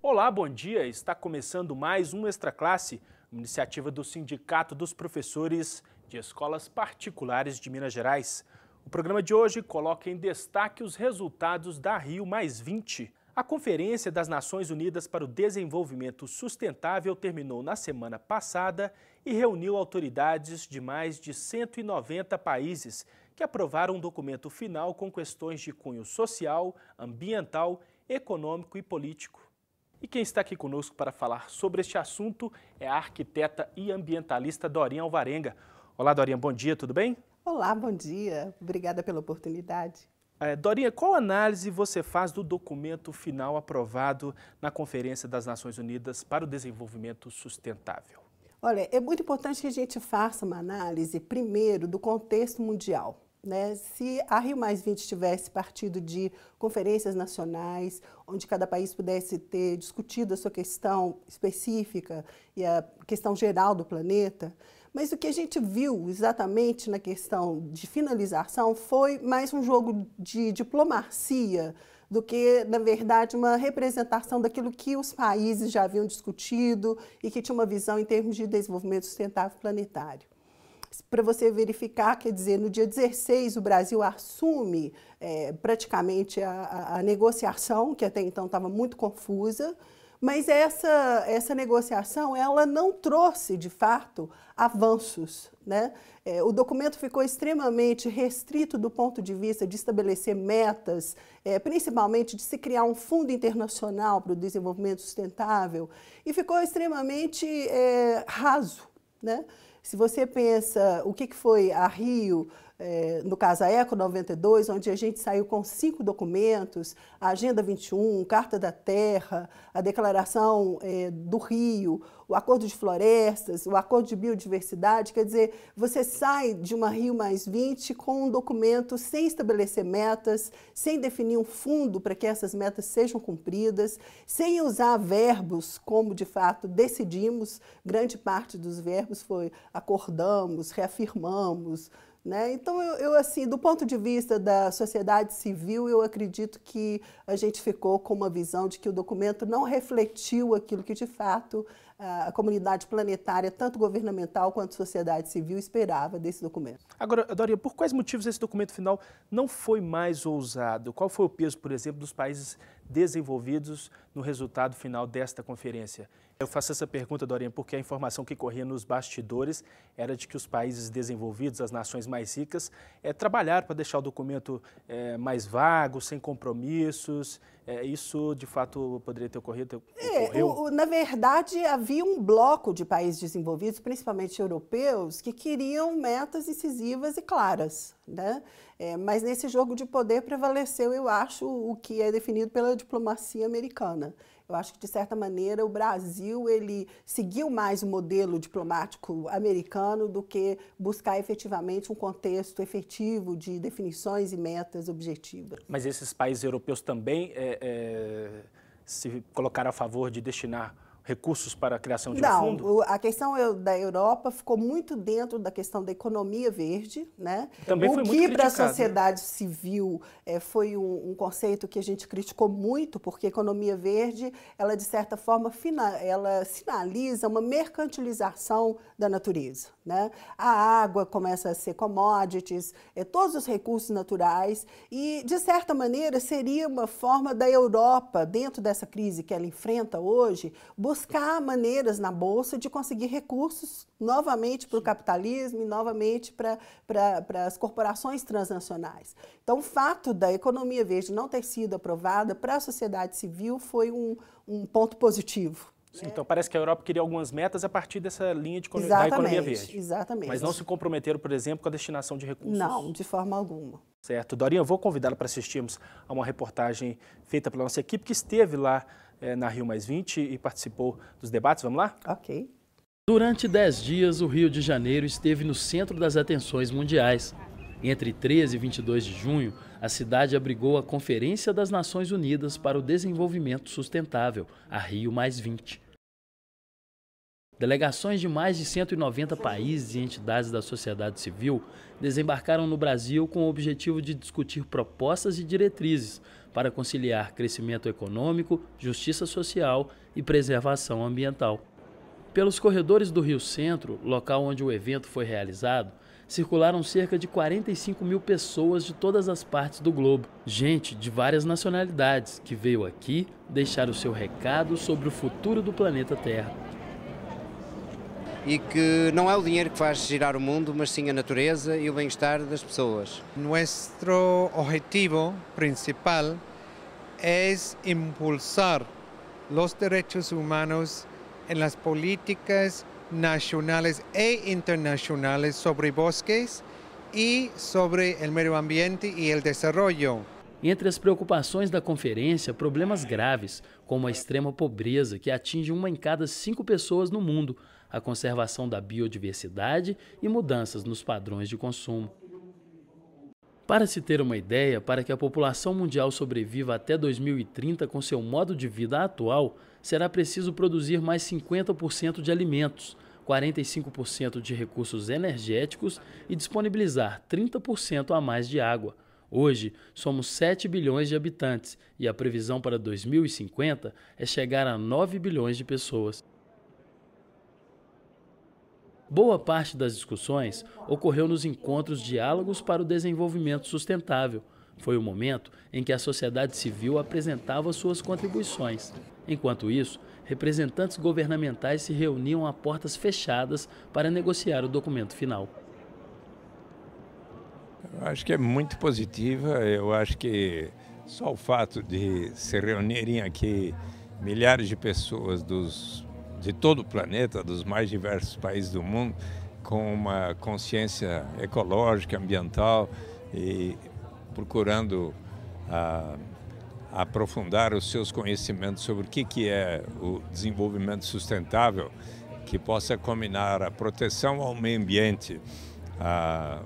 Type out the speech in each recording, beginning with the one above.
Olá, bom dia. Está começando mais um Extra Classe, uma iniciativa do Sindicato dos Professores de Escolas Particulares de Minas Gerais. O programa de hoje coloca em destaque os resultados da Rio+20. A Conferência das Nações Unidas para o Desenvolvimento Sustentável terminou na semana passada e reuniu autoridades de mais de 190 países que aprovaram um documento final com questões de cunho social, ambiental, econômico e político. E quem está aqui conosco para falar sobre este assunto é a arquiteta e ambientalista Dorinha Alvarenga. Olá, Dorinha, bom dia, tudo bem? Olá, bom dia. Obrigada pela oportunidade. Dorinha, qual análise você faz do documento final aprovado na Conferência das Nações Unidas para o Desenvolvimento Sustentável? Olha, é muito importante que a gente faça uma análise, primeiro, do contexto mundial. Se a Rio+20 tivesse partido de conferências nacionais, onde cada país pudesse ter discutido a sua questão específica e a questão geral do planeta, mas o que a gente viu exatamente na questão de finalização foi mais um jogo de diplomacia do que, na verdade, uma representação daquilo que os países já haviam discutido e que tinha uma visão em termos de desenvolvimento sustentável planetário. Para você verificar, quer dizer, no dia 16 o Brasil assume praticamente a negociação, que até então estava muito confusa, mas essa negociação ela não trouxe, de fato, avanços. O documento ficou extremamente restrito do ponto de vista de estabelecer metas, principalmente de se criar um fundo internacional para o desenvolvimento sustentável, e ficou extremamente raso. Se você pensa o que foi a Rio, no caso a Eco 92, onde a gente saiu com 5 documentos, a Agenda 21, Carta da Terra, a Declaração do Rio, o Acordo de Florestas, o Acordo de Biodiversidade, quer dizer, você sai de uma Rio+20 com um documento sem estabelecer metas, sem definir um fundo para que essas metas sejam cumpridas, sem usar verbos como, de fato, decidimos, grande parte dos verbos foi acordamos, reafirmamos. Então, assim, do ponto de vista da sociedade civil, eu acredito que a gente ficou com uma visão de que o documento não refletiu aquilo que, de fato, a comunidade planetária, tanto governamental quanto sociedade civil, esperava desse documento. Agora, Dorinha, por quais motivos esse documento final não foi mais ousado? Qual foi o peso, por exemplo, dos países desenvolvidos no resultado final desta conferência? Eu faço essa pergunta, Dorinha, porque a informação que corria nos bastidores era de que os países desenvolvidos, as nações mais ricas, trabalharam para deixar o documento mais vago, sem compromissos. Isso, de fato, poderia ter ocorrido? Na verdade, havia um bloco de países desenvolvidos, principalmente europeus, que queriam metas incisivas e claras. Mas nesse jogo de poder prevaleceu, eu acho, o que é definido pela diplomacia americana. Eu acho que, de certa maneira, o Brasil ele seguiu mais o modelo diplomático americano do que buscar efetivamente um contexto efetivo de definições e metas objetivas. Mas esses países europeus também se colocaram a favor de destinar recursos para a criação de um fundo? Não, a questão da Europa ficou muito dentro da questão da economia verde. Também foi muito criticado. O que para a sociedade civil foi um conceito que a gente criticou muito, porque a economia verde, ela de certa forma, ela sinaliza uma mercantilização da natureza. A água começa a ser commodities, todos os recursos naturais e, de certa maneira, seria uma forma da Europa, dentro dessa crise que ela enfrenta hoje, buscar maneiras na Bolsa de conseguir recursos novamente para o capitalismo e novamente para as corporações transnacionais. Então, o fato da economia verde não ter sido aprovada para a sociedade civil foi um ponto positivo. Sim, então parece que a Europa queria algumas metas a partir dessa linha da economia verde. Exatamente. Mas não se comprometeram, por exemplo, com a destinação de recursos? Não, de forma alguma. Certo. Dorinha, eu vou convidá-la para assistirmos a uma reportagem feita pela nossa equipe que esteve lá na Rio+20 e participou dos debates. Vamos lá? Ok. Durante 10 dias, o Rio de Janeiro esteve no centro das atenções mundiais. Entre 13 e 22 de junho, a cidade abrigou a Conferência das Nações Unidas para o Desenvolvimento Sustentável, a Rio+20. Delegações de mais de 190 países e entidades da sociedade civil desembarcaram no Brasil com o objetivo de discutir propostas e diretrizes para conciliar crescimento econômico, justiça social e preservação ambiental. Pelos corredores do Rio Centro, local onde o evento foi realizado, circularam cerca de 45 mil pessoas de todas as partes do globo. Gente de várias nacionalidades que veio aqui deixar o seu recado sobre o futuro do planeta Terra. E que não é o dinheiro que faz girar o mundo, mas sim a natureza e o bem-estar das pessoas. Nuestro objetivo principal é impulsar os direitos humanos em las políticas nacionales e internacionales sobre bosques e sobre o meio ambiente e o desenvolvimento. Entre as preocupações da conferência, problemas graves, como a extrema pobreza, que atinge 1 em cada 5 pessoas no mundo, a conservação da biodiversidade e mudanças nos padrões de consumo. Para se ter uma ideia, para que a população mundial sobreviva até 2030 com seu modo de vida atual, será preciso produzir mais 50% de alimentos, 45% de recursos energéticos e disponibilizar 30% a mais de água. Hoje, somos 7 bilhões de habitantes e a previsão para 2050 é chegar a 9 bilhões de pessoas. Boa parte das discussões ocorreu nos encontros Diálogos para o Desenvolvimento Sustentável. Foi o momento em que a sociedade civil apresentava suas contribuições. Enquanto isso, representantes governamentais se reuniam a portas fechadas para negociar o documento final. Eu acho que é muito positiva. Eu acho que só o fato de se reunirem aqui milhares de pessoas de todo o planeta, dos mais diversos países do mundo, com uma consciência ecológica, ambiental e procurando aprofundar os seus conhecimentos sobre o que é o desenvolvimento sustentável, que possa combinar a proteção ao meio ambiente,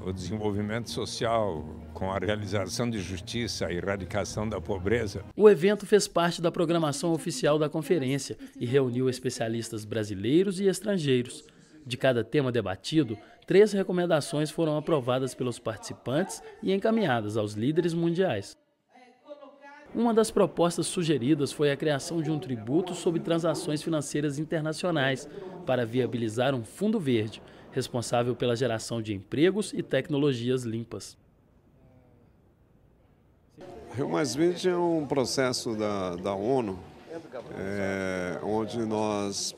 o desenvolvimento social com a realização de justiça, a erradicação da pobreza. O evento fez parte da programação oficial da conferência e reuniu especialistas brasileiros e estrangeiros. De cada tema debatido, 3 recomendações foram aprovadas pelos participantes e encaminhadas aos líderes mundiais. Uma das propostas sugeridas foi a criação de um tributo sobre transações financeiras internacionais para viabilizar um fundo verde, responsável pela geração de empregos e tecnologias limpas. Rio+20 é um processo da ONU, onde nós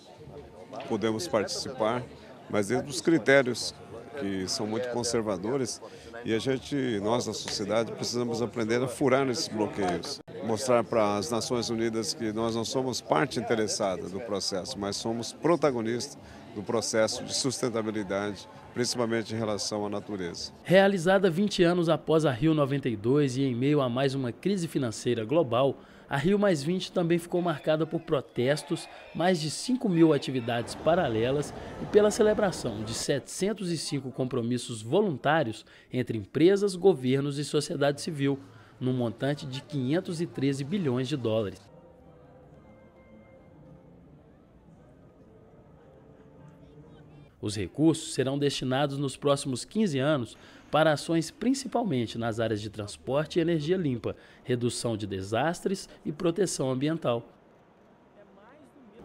podemos participar, mas dentro dos critérios que são muito conservadores, e nós da sociedade, precisamos aprender a furar esses bloqueios. Mostrar para as Nações Unidas que nós não somos parte interessada do processo, mas somos protagonistas do processo de sustentabilidade, principalmente em relação à natureza. Realizada 20 anos após a Rio92 e em meio a mais uma crise financeira global, a Rio+20 também ficou marcada por protestos, mais de 5 mil atividades paralelas e pela celebração de 705 compromissos voluntários entre empresas, governos e sociedade civil, num montante de 513 bilhões de dólares. Os recursos serão destinados nos próximos 15 anos para ações principalmente nas áreas de transporte e energia limpa, redução de desastres e proteção ambiental.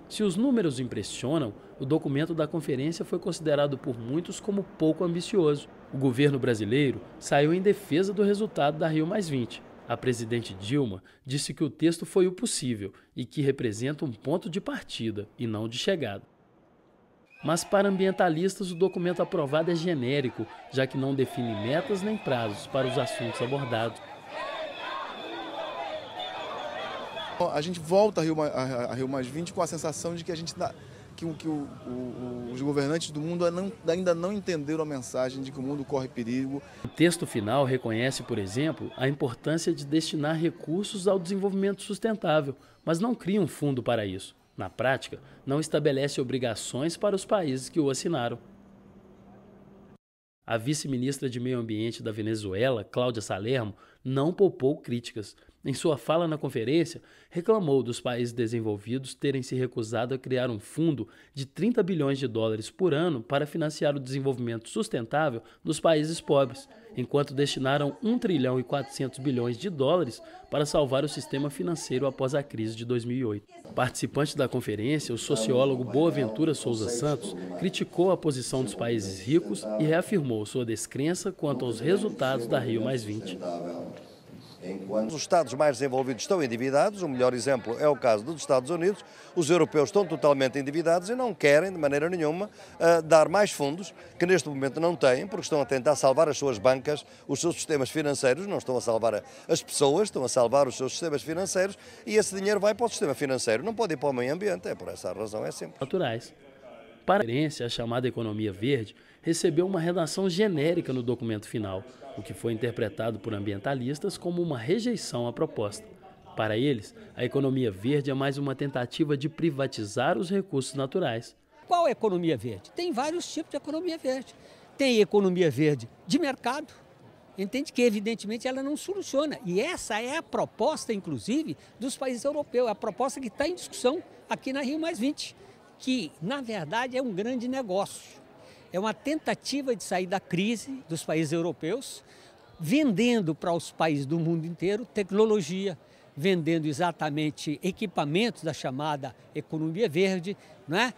Se os números impressionam, o documento da conferência foi considerado por muitos como pouco ambicioso. O governo brasileiro saiu em defesa do resultado da Rio+20. A presidente Dilma disse que o texto foi o possível e que representa um ponto de partida e não de chegada. Mas para ambientalistas o documento aprovado é genérico, já que não define metas nem prazos para os assuntos abordados. A gente volta a Rio+20 com a sensação de que os governantes do mundo ainda não entenderam a mensagem de que o mundo corre perigo. O texto final reconhece, por exemplo, a importância de destinar recursos ao desenvolvimento sustentável, mas não cria um fundo para isso. Na prática, não estabelece obrigações para os países que o assinaram. A vice-ministra de Meio Ambiente da Venezuela, Cláudia Salermo, não poupou críticas. Em sua fala na conferência, reclamou dos países desenvolvidos terem se recusado a criar um fundo de 30 bilhões de dólares por ano para financiar o desenvolvimento sustentável dos países pobres, enquanto destinaram 1 trilhão e 400 bilhões de dólares para salvar o sistema financeiro após a crise de 2008. Participante da conferência, o sociólogo Boaventura Souza Santos criticou a posição dos países ricos e reafirmou sua descrença quanto aos resultados da Rio+20. Enquanto os Estados mais desenvolvidos estão endividados, o melhor exemplo é o caso dos Estados Unidos, os europeus estão totalmente endividados e não querem, de maneira nenhuma, dar mais fundos, que neste momento não têm, porque estão a tentar salvar as suas bancas, os seus sistemas financeiros, não estão a salvar as pessoas, estão a salvar os seus sistemas financeiros e esse dinheiro vai para o sistema financeiro, não pode ir para o meio ambiente, é por essa razão, é simples. Naturais. Para a conferência, a chamada economia verde recebeu uma redação genérica no documento final, o que foi interpretado por ambientalistas como uma rejeição à proposta. Para eles, a economia verde é mais uma tentativa de privatizar os recursos naturais. Qual é a economia verde? Tem vários tipos de economia verde. Tem economia verde de mercado, entende que evidentemente ela não soluciona. E essa é a proposta, inclusive, dos países europeus, a proposta que está em discussão aqui na Rio+20, que na verdade é um grande negócio. É uma tentativa de sair da crise dos países europeus, vendendo para os países do mundo inteiro tecnologia, vendendo exatamente equipamentos da chamada economia verde, né?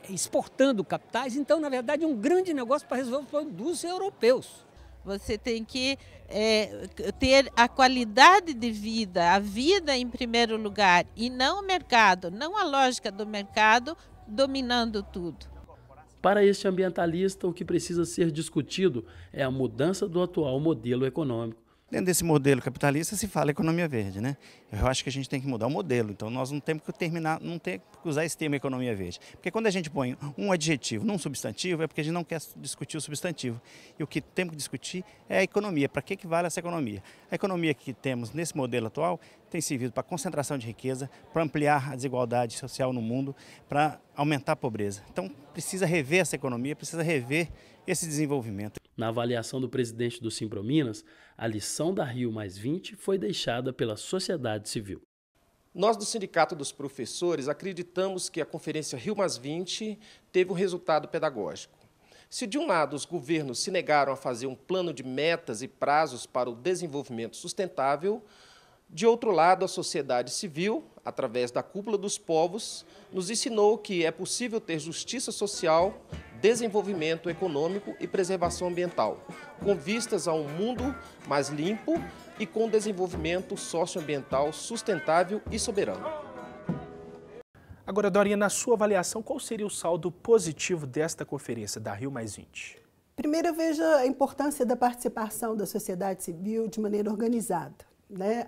Exportando capitais. Então, na verdade, é um grande negócio para resolver o problema dos europeus. Você tem que ter a qualidade de vida, a vida em primeiro lugar, e não o mercado, não a lógica do mercado dominando tudo. Para este ambientalista, o que precisa ser discutido é a mudança do atual modelo econômico. Dentro desse modelo capitalista se fala economia verde, né? Eu acho que a gente tem que mudar o modelo, então nós não temos que não tem que usar esse termo economia verde. Porque quando a gente põe um adjetivo num substantivo é porque a gente não quer discutir o substantivo. E o que temos que discutir é a economia, para que vale essa economia? A economia que temos nesse modelo atual tem servido para a concentração de riqueza, para ampliar a desigualdade social no mundo, para aumentar a pobreza. Então precisa rever essa economia, precisa rever esse desenvolvimento. Na avaliação do presidente do Simprominas, a lição da Rio+20 foi deixada pela sociedade civil. Nós do Sindicato dos Professores acreditamos que a Conferência Rio+20 teve um resultado pedagógico. Se de um lado os governos se negaram a fazer um plano de metas e prazos para o desenvolvimento sustentável, de outro lado a sociedade civil, através da Cúpula dos Povos, nos ensinou que é possível ter justiça social, desenvolvimento econômico e preservação ambiental, com vistas a um mundo mais limpo e com desenvolvimento socioambiental sustentável e soberano. Agora, Dorinha, na sua avaliação, qual seria o saldo positivo desta conferência da Rio+20? Primeiro, eu vejo a importância da participação da sociedade civil de maneira organizada.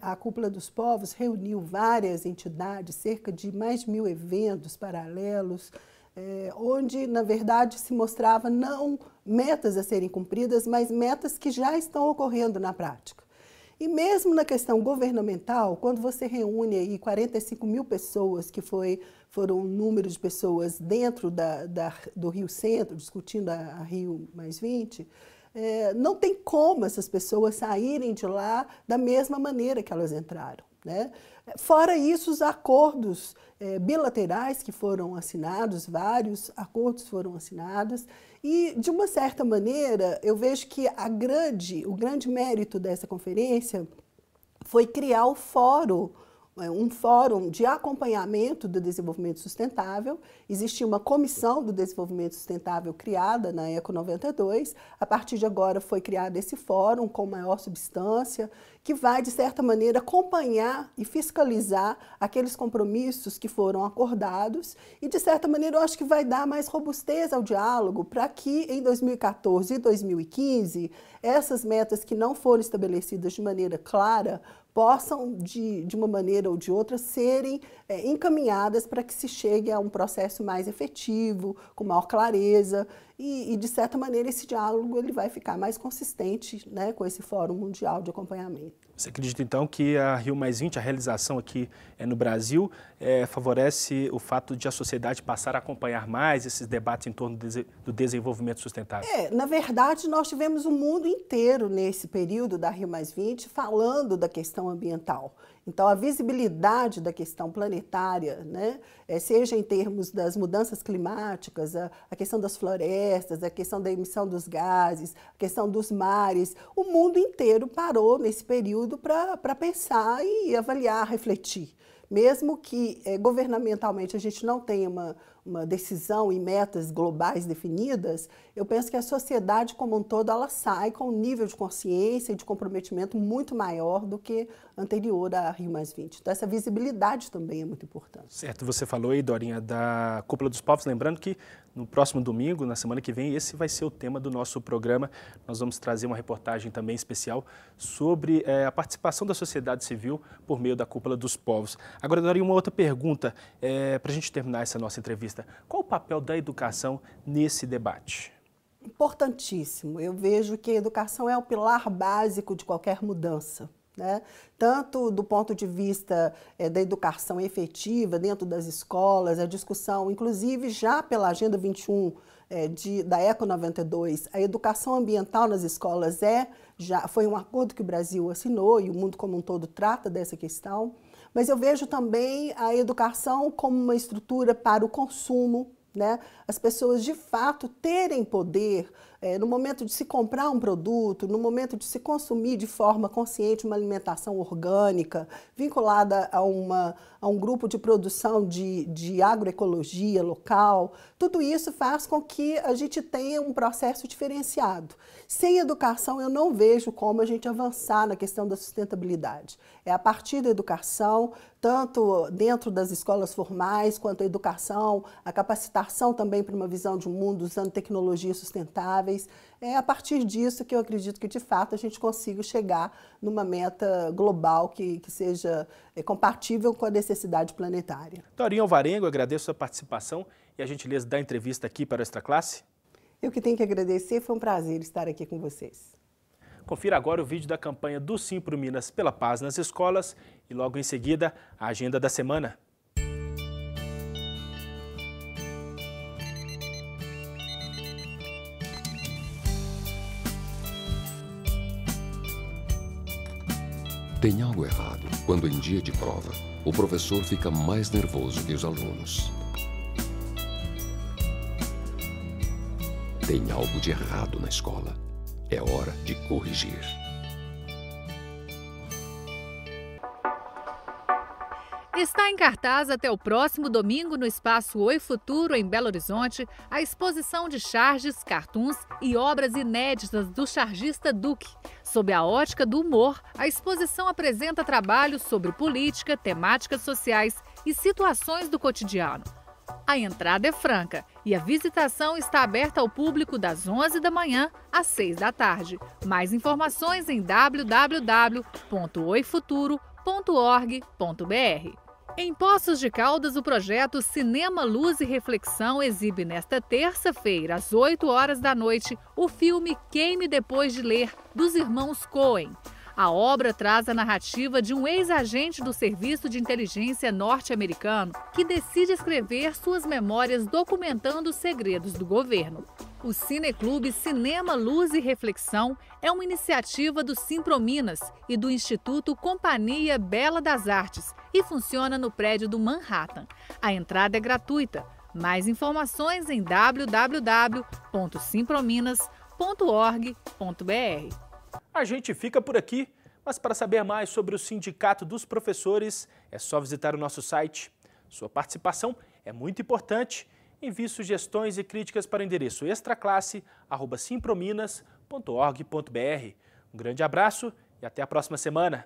A Cúpula dos Povos reuniu várias entidades, cerca de mais de 1000 eventos paralelos, onde, na verdade, se mostrava não metas a serem cumpridas, mas metas que já estão ocorrendo na prática. E mesmo na questão governamental, quando você reúne aí 45 mil pessoas, que foram o número de pessoas dentro do Rio Centro, discutindo a Rio+20, não tem como essas pessoas saírem de lá da mesma maneira que elas entraram, né? Fora isso, os acordos bilaterais que foram assinados, vários acordos foram assinados, e, de uma certa maneira, eu vejo que o grande mérito dessa conferência foi criar o fórum, um fórum de acompanhamento do desenvolvimento sustentável. Existia uma comissão do desenvolvimento sustentável criada na ECO 92. A partir de agora foi criado esse fórum com maior substância, que vai, de certa maneira, acompanhar e fiscalizar aqueles compromissos que foram acordados e, de certa maneira, eu acho que vai dar mais robustez ao diálogo para que, em 2014 e 2015, essas metas que não foram estabelecidas de maneira clara possam, de uma maneira ou de outra, serem encaminhadas para que se chegue a um processo mais efetivo, com maior clareza e de certa maneira, esse diálogo ele vai ficar mais consistente, né, com esse Fórum Mundial de Acompanhamento. Você acredita, então, que a Rio+20, a realização aqui no Brasil, favorece o fato de a sociedade passar a acompanhar mais esses debates em torno do desenvolvimento sustentável? Na verdade, nós tivemos o mundo inteiro nesse período da Rio+20 falando da questão ambiental. Então, a visibilidade da questão planetária, né, seja em termos das mudanças climáticas, a questão das florestas, a questão da emissão dos gases, a questão dos mares, o mundo inteiro parou nesse período para pensar e avaliar, refletir. Mesmo que governamentalmente a gente não tenha uma decisão e metas globais definidas, eu penso que a sociedade como um todo ela sai com um nível de consciência e de comprometimento muito maior do que anterior à Rio+20. Então, essa visibilidade também é muito importante. Certo, você falou aí, Dorinha, da Cúpula dos Povos, lembrando que no próximo domingo, na semana que vem, esse vai ser o tema do nosso programa. Nós vamos trazer uma reportagem também especial sobre a participação da sociedade civil por meio da Cúpula dos Povos. Agora, Dorinha, uma outra pergunta para a gente terminar essa nossa entrevista. Qual o papel da educação nesse debate? Importantíssimo. Eu vejo que a educação é o pilar básico de qualquer mudança, né? Tanto do ponto de vista da educação efetiva dentro das escolas, a discussão, inclusive já pela Agenda 21 da ECO 92, a educação ambiental nas escolas já foi um acordo que o Brasil assinou e o mundo como um todo trata dessa questão, mas eu vejo também a educação como uma estrutura para o consumo, né? As pessoas de fato terem poder no momento de se comprar um produto, no momento de se consumir de forma consciente uma alimentação orgânica, vinculada a um grupo de produção de agroecologia local. Tudo isso faz com que a gente tenha um processo diferenciado. Sem educação, eu não vejo como a gente avançar na questão da sustentabilidade. É a partir da educação, tanto dentro das escolas formais, quanto a educação, a capacitação também para uma visão de um mundo usando tecnologias sustentáveis. É a partir disso que eu acredito que, de fato, a gente consiga chegar numa meta global que seja compatível com a necessidade planetária. Dorinha Alvarengo, agradeço a participação e a gentileza da entrevista aqui para o Extra Classe. Eu que tenho que agradecer, foi um prazer estar aqui com vocês. Confira agora o vídeo da campanha do Simpro Minas pela Paz nas escolas e logo em seguida a agenda da semana. Tem algo errado quando em dia de prova o professor fica mais nervoso que os alunos. Tem algo de errado na escola. É hora de corrigir. Está em cartaz até o próximo domingo no Espaço Oi Futuro, em Belo Horizonte, a exposição de charges, cartoons e obras inéditas do chargista Duque. Sob a ótica do humor, a exposição apresenta trabalhos sobre política, temáticas sociais e situações do cotidiano. A entrada é franca e a visitação está aberta ao público das 11 da manhã às 6 da tarde. Mais informações em www.oifuturo.org.br. Em Poços de Caldas, o projeto Cinema, Luz e Reflexão exibe nesta terça-feira, às 8 horas da noite, o filme Queime Depois de Ler, dos irmãos Coen. A obra traz a narrativa de um ex-agente do Serviço de Inteligência norte-americano que decide escrever suas memórias documentando os segredos do governo. O Cineclube Cinema, Luz e Reflexão é uma iniciativa do Simpro Minas e do Instituto Companhia Bela das Artes e funciona no prédio do Manhattan. A entrada é gratuita. Mais informações em www.simprominas.org.br. A gente fica por aqui, mas para saber mais sobre o Sindicato dos Professores, é só visitar o nosso site. Sua participação é muito importante. Envie sugestões e críticas para o endereço extraclasse@simprominas.org.br. Um grande abraço e até a próxima semana.